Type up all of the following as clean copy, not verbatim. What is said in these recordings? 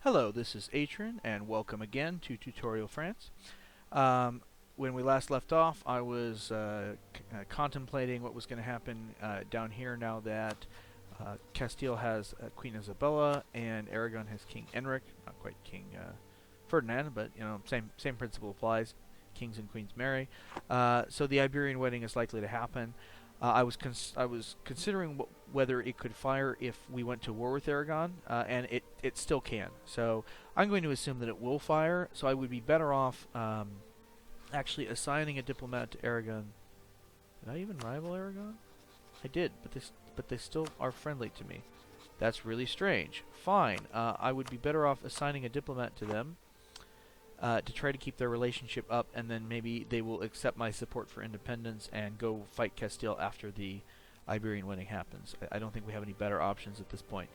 Hello, this is Atron, and welcome again to Tutorial France. Um, when we last left off, I was contemplating what was going to happen down here now that Castile has Queen Isabella and Aragon has King Enric. Not quite King Ferdinand, but same principle applies. Kings and queens marry. So the Iberian wedding is likely to happen. I was considering whether it could fire if we went to war with Aragon, and it still can. So I'm going to assume that it will fire. So I would be better off actually assigning a diplomat to Aragon. Did I even rival Aragon? I did, but they still are friendly to me. That's really strange. Fine. I would be better off assigning a diplomat to them. To try to keep their relationship up, and then maybe they will accept my support for independence and go fight Castile after the Iberian wedding happens. I don't think we have any better options at this point.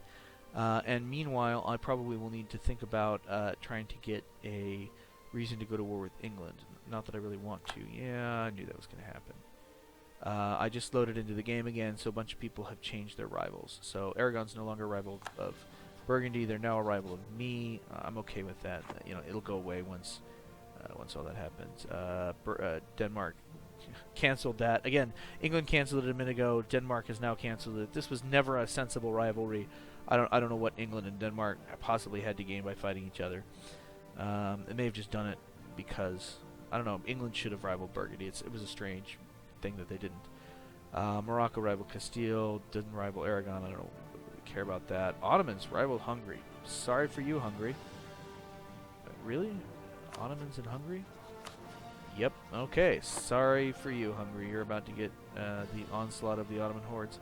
And meanwhile, I probably will need to think about trying to get a reason to go to war with England. Not that I really want to. Yeah, I knew that was going to happen. I just loaded into the game again, so a bunch of people have changed their rivals. So Aragon's no longer a rival of Burgundy. They're now a rival of me. I'm okay with that. It'll go away once all that happens. Denmark canceled that. Again, England canceled it a minute ago. Denmark has now canceled it. This was never a sensible rivalry. I don't know what England and Denmark possibly had to gain by fighting each other. They may have just done it because, I don't know, England should have rivaled Burgundy. It was a strange thing that they didn't. Morocco rivaled Castile, didn't rival Aragon. I don't know. Care about that. Ottomans rivaled Hungary. Sorry for you, Hungary. Really? Ottomans in Hungary? Yep. Okay. Sorry for you, Hungary. You're about to get the onslaught of the Ottoman hordes.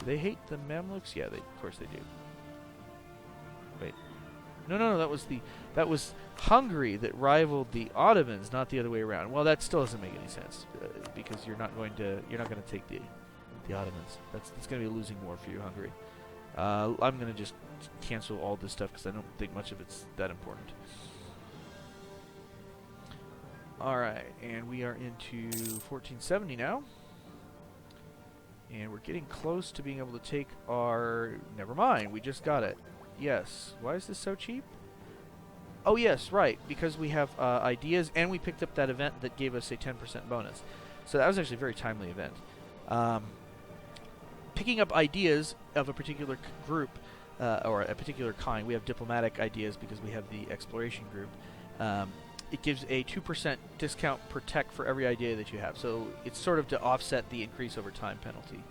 Do they hate the Mamluks? Yeah, of course they do. Wait. No. That was Hungary that rivaled the Ottomans, not the other way around. Well, that still doesn't make any sense because you're not going to take the Ottomans. That's going to be a losing war for you, Hungary. I'm going to just cancel all this stuff because I don't think much of it's that important. Alright, and we are into 1470 now. And we're getting close to being able to take our... Never mind, we just got it. Yes. Why is this so cheap? Oh yes, right, because we have ideas, and we picked up that event that gave us a 10% bonus. So that was actually a very timely event. Picking up ideas of a particular group or a particular kind. We have diplomatic ideas because we have the exploration group. It gives a 2% discount per tech for every idea that you have. So it's sort of to offset the increase over time penalty.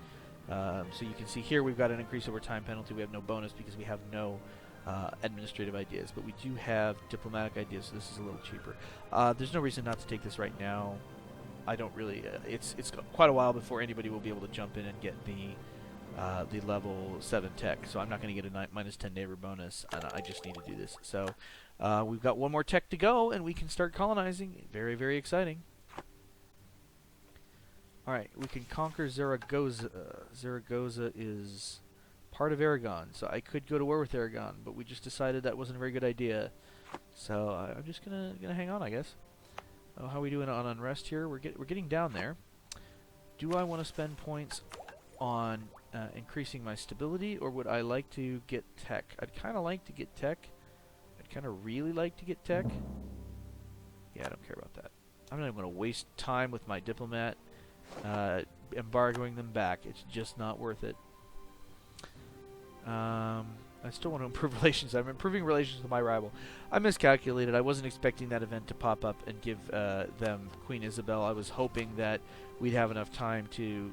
So you can see here we've got an increase over time penalty. We have no bonus because we have no administrative ideas. But we do have diplomatic ideas, so this is a little cheaper. There's no reason not to take this right now. I don't really... it's quite a while before anybody will be able to jump in and get the level 7 tech, so I'm not going to get a minus 10 neighbor bonus, and I just need to do this. So we've got one more tech to go, and we can start colonizing. Very, very exciting. Alright, we can conquer Zaragoza. Zaragoza is part of Aragon, so I could go to war with Aragon, but we just decided that wasn't a very good idea. So I'm just gonna hang on, I guess. Oh, how are we doing on unrest here? We're getting down there. Do I want to spend points on increasing my stability, or would I like to get tech? I'd kind of like to get tech. I'd kind of really like to get tech. Yeah, I don't care about that. I'm not even going to waste time with my diplomat embargoing them back. It's just not worth it. I still want to improve relations. I'm improving relations with my rival. I miscalculated. I wasn't expecting that event to pop up and give them Queen Isabel. I was hoping that we'd have enough time to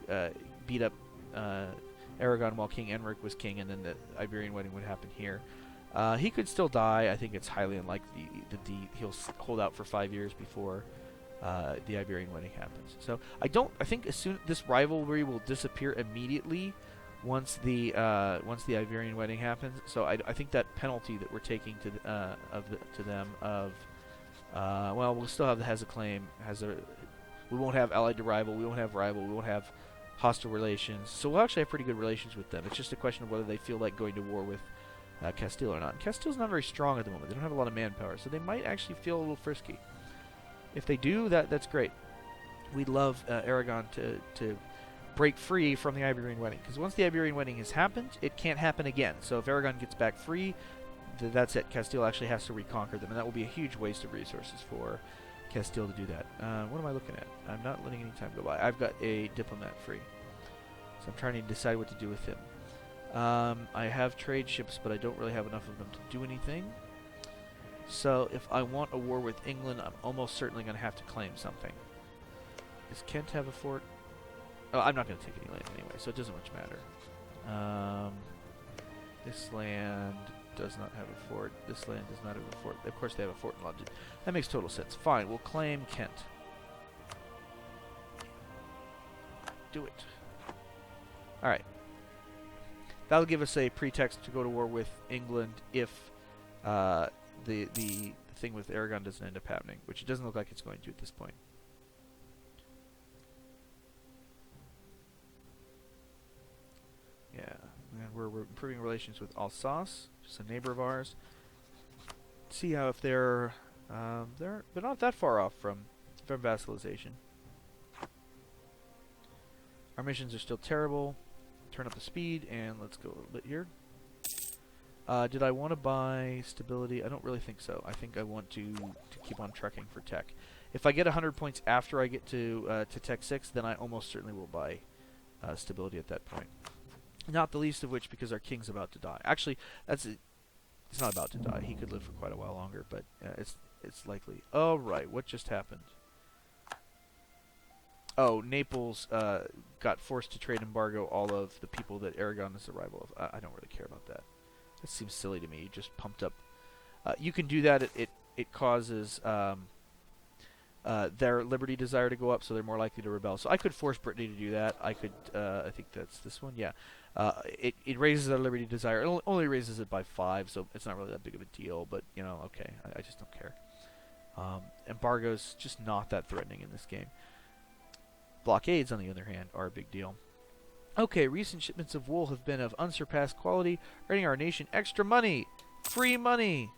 beat up Aragon while King Enric was king, and then the Iberian wedding would happen here. He could still die. I think it's highly unlikely that he'll hold out for 5 years before the Iberian wedding happens. So I think as soon this rivalry will disappear immediately once the Iberian wedding happens. So I think that penalty that we're taking to them of well, we'll still have the has a claim, we won't have allied to rival, we won't have rival, we won't have hostile relations. So we'll actually have pretty good relations with them. It's just a question of whether they feel like going to war with Castile or not. And Castile's not very strong at the moment. They don't have a lot of manpower, so they might actually feel a little frisky. If they do, that's great. We'd love Aragon to break free from the Iberian wedding, because once the Iberian wedding has happened, it can't happen again. So if Aragon gets back free, that's it. Castile actually has to reconquer them, and that will be a huge waste of resources for Castile to do that. What am I looking at? I'm not letting any time go by. I've got a diplomat free, so I'm trying to decide what to do with him. I have trade ships, but I don't really have enough of them to do anything. So if I want a war with England, I'm almost certainly going to have to claim something. Does Kent have a fort? Oh, I'm not going to take any land anyway, so it doesn't much matter. This land does not have a fort. This land does not have a fort. Of course, they have a fort in London. That makes total sense. Fine, we'll claim Kent. Do it. All right. That'll give us a pretext to go to war with England if the thing with Aragon doesn't end up happening, which it doesn't look like it's going to at this point. Yeah, and we're improving relations with Alsace, just a neighbor of ours. See how if they're not that far off from vassalization. Our missions are still terrible. Turn up the speed and let's go a little bit here. Did I want to buy stability? I don't really think so. I think I want to keep on trucking for tech. If I get 100 points after I get to tech 6, then I almost certainly will buy stability at that point. Not the least of which because our king's about to die. Actually, it's not about to die. He could live for quite a while longer, but it's likely. Oh, right. What just happened? Oh, Naples got forced to trade embargo all of the people that Aragon is the rival of. I don't really care about that. That seems silly to me. You just pumped up. You can do that. It causes their liberty desire to go up, so they're more likely to rebel. So I could force Brittany to do that. I could. I think that's this one. Yeah. It raises their liberty desire. It only raises it by 5, so it's not really that big of a deal. But you know, okay. I just don't care. Embargo's just not that threatening in this game. Blockades, on the other hand, are a big deal. Okay, recent shipments of wool have been of unsurpassed quality, earning our nation extra money. Free money!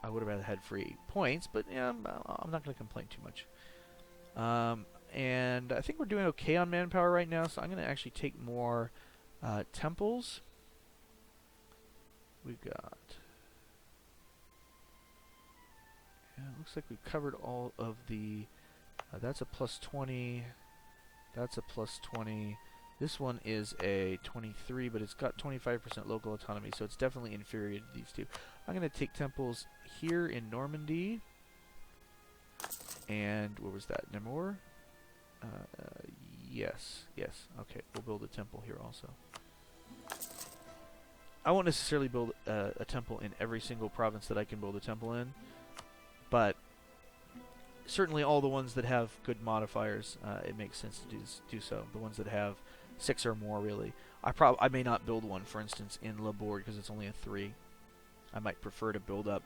I would have rather had free points, but yeah, I'm not going to complain too much. And I think we're doing okay on manpower right now, so I'm going to actually take more temples. We've got... Yeah, it looks like we've covered all of the... that's a plus 20... That's a plus 20. This one is a 23, but it's got 25% local autonomy, so it's definitely inferior to these two. I'm going to take temples here in Normandy. And what was that? Namur? Yes. Okay, we'll build a temple here also. I won't necessarily build a temple in every single province that I can build a temple in, but certainly all the ones that have good modifiers, it makes sense to do so. The ones that have 6 or more, really. I may not build one, for instance, in Labourd because it's only a 3. I might prefer to build up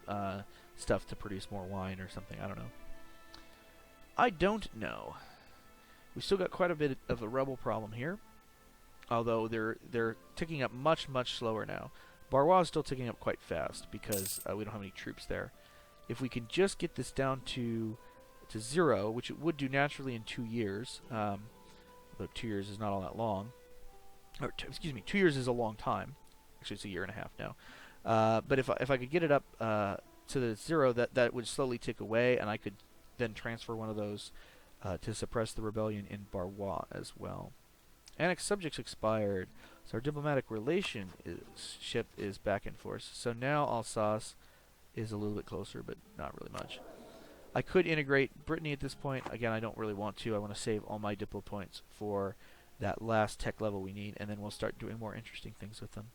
stuff to produce more wine or something. I don't know. I don't know. We've still got quite a bit of a rebel problem here, although they're ticking up much slower now. Barrois is still ticking up quite fast because we don't have any troops there. If we can just get this down to 0, which it would do naturally in 2 years, though 2 years is not all that long. Or excuse me, 2 years is a long time. Actually, it's a year and a half now. But if I could get it up to the 0, that would slowly tick away, and I could then transfer one of those to suppress the rebellion in Barrois as well. Annex subjects expired, so our diplomatic relationship is back in force. So now Alsace is a little bit closer, but not really much. I could integrate Brittany at this point. Again, I don't really want to. I want to save all my diplo points for that last tech level we need, and then we'll start doing more interesting things with them.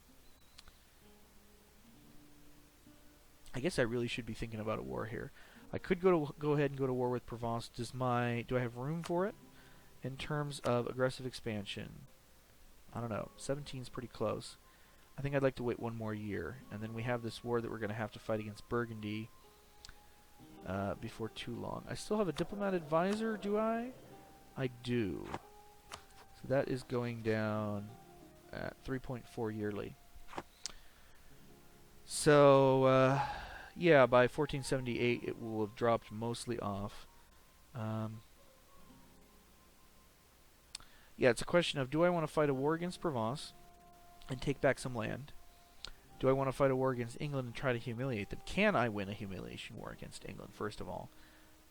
I guess I really should be thinking about a war here. I could go ahead and go to war with Provence. Do I have room for it in terms of aggressive expansion? I don't know. 17 is pretty close. I think I'd like to wait 1 more year, and then we have this war that we're going to have to fight against Burgundy before too long. I still have a diplomat advisor, do I? I do. So that is going down at 3.4 yearly. So, yeah, by 1478 it will have dropped mostly off. Yeah, it's a question of, do I want to fight a war against Provence and take back some land? Do I want to fight a war against England and try to humiliate them? Can I win a humiliation war against England, first of all?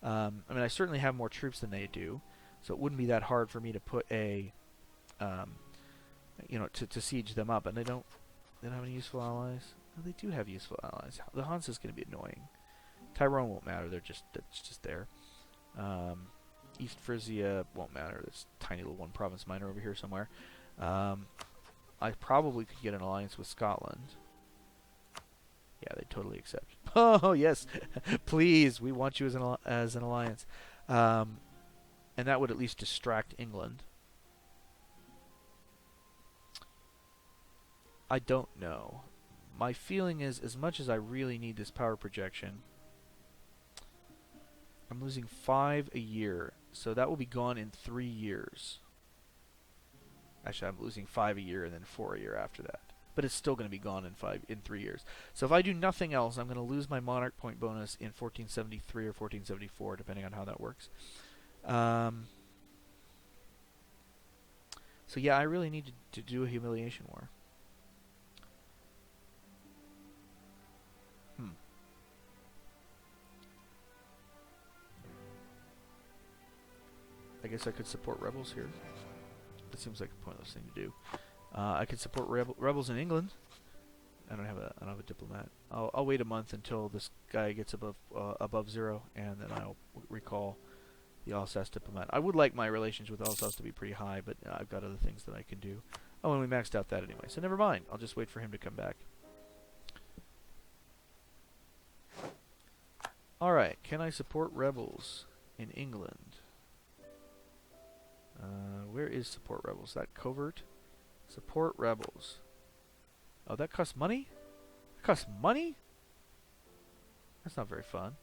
I mean, I certainly have more troops than they do, so it wouldn't be that hard for me to put a, to siege them up. And they don't have any useful allies. Oh, they do have useful allies. The Hansa is going to be annoying. Tyrone won't matter. That's just there. East Frisia won't matter. There's a tiny little one province minor over here somewhere. I probably could get an alliance with Scotland. Yeah, they totally accept. Oh yes, please, we want you as an alliance, and that would at least distract England. I don't know. My feeling is, as much as I really need this power projection, I'm losing 5 a year, so that will be gone in 3 years. Actually, I'm losing 5 a year and then 4 a year after that. But it's still going to be gone in 3 years. So if I do nothing else, I'm going to lose my monarch point bonus in 1473 or 1474, depending on how that works. So yeah, I really need to do a humiliation war. I guess I could support rebels here. That seems like a pointless thing to do. I could support rebels in England. I don't have a diplomat. I'll wait a month until this guy gets above 0, and then I'll recall the Alsace diplomat. I would like my relations with Alsace to be pretty high, but I've got other things that I can do. Oh, and we maxed out that anyway, so never mind. I'll just wait for him to come back. Alright, can I support rebels in England? Where is support rebels? Is that covert? Support rebels. Oh, that costs money? That costs money? That's not very fun.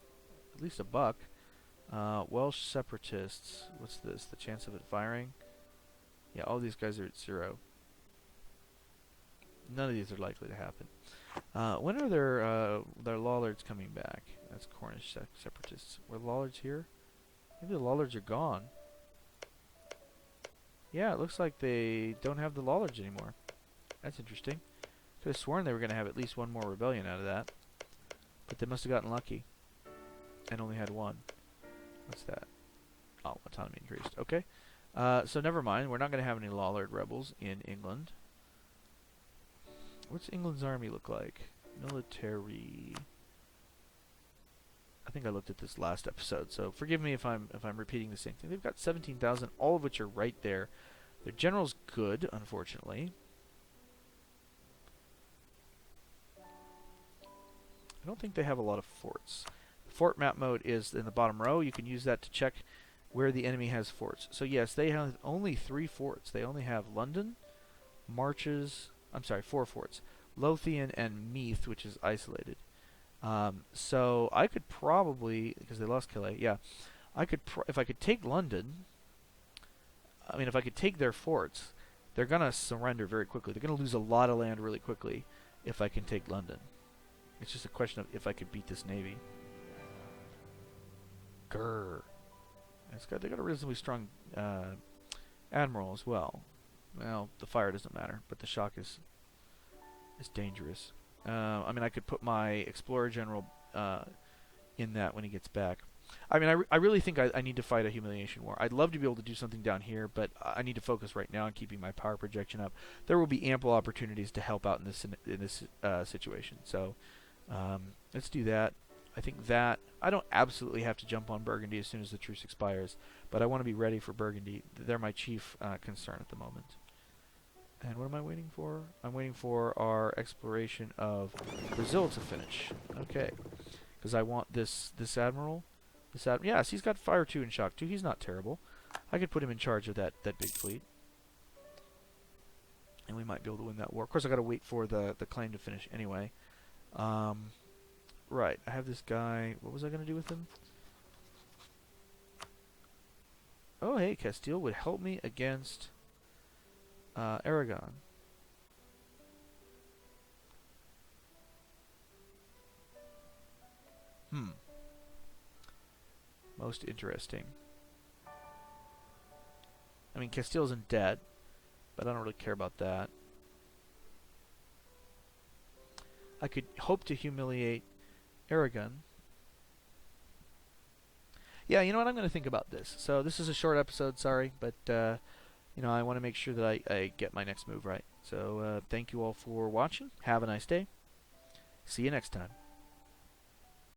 At least $1. Welsh separatists. What's this? The chance of it firing? Yeah, all these guys are at 0. None of these are likely to happen. When are their Lollards coming back? That's Cornish separatists. Were Lollards here? Maybe the Lollards are gone. Yeah, it looks like they don't have the Lollards anymore. That's interesting. Could have sworn they were going to have at least one more rebellion out of that. But they must have gotten lucky. And only had one. What's that? Oh, autonomy increased. Okay. So never mind. We're not going to have any Lollard rebels in England. What's England's army look like? Military. I think I looked at this last episode, so forgive me if I'm repeating the same thing. They've got 17,000, all of which are right there. Their general's good, unfortunately. I don't think they have a lot of forts. The fort map mode is in the bottom row. You can use that to check where the enemy has forts. So yes, they have only 3 forts. They only have London, Marches, I'm sorry, 4 forts. Lothian and Meath, which is isolated. So I could probably, because they lost Calais, yeah, I could if I could take London. I mean, if I could take their forts, they're gonna surrender very quickly. They're gonna lose a lot of land really quickly if I can take London. It's just a question of if I could beat this navy. Grrr. They got a reasonably strong admiral as well. Well, the fire doesn't matter, but the shock is dangerous. I mean, I could put my Explorer General in that when he gets back. I mean, I really think I need to fight a humiliation war. I'd love to be able to do something down here, but I need to focus right now on keeping my power projection up. There will be ample opportunities to help out in this situation. So let's do that. I think that I don't absolutely have to jump on Burgundy as soon as the truce expires, but I want to be ready for Burgundy. They're my chief concern at the moment. And what am I waiting for? I'm waiting for our exploration of Brazil to finish. Okay. Because I want this admiral. Yes, he's got Fire 2 and Shock 2. He's not terrible. I could put him in charge of that big fleet. And we might be able to win that war. Of course, I got to wait for the claim to finish anyway. Right. I have this guy. What was I going to do with him? Oh, hey, Castile would help me against Aragon. Most interesting. I mean, Castile's in debt, but I don't really care about that. I could hope to humiliate Aragon. Yeah, you know what? I'm going to think about this. So this is a short episode, sorry, but I want to make sure that I get my next move right. So thank you all for watching. Have a nice day. See you next time.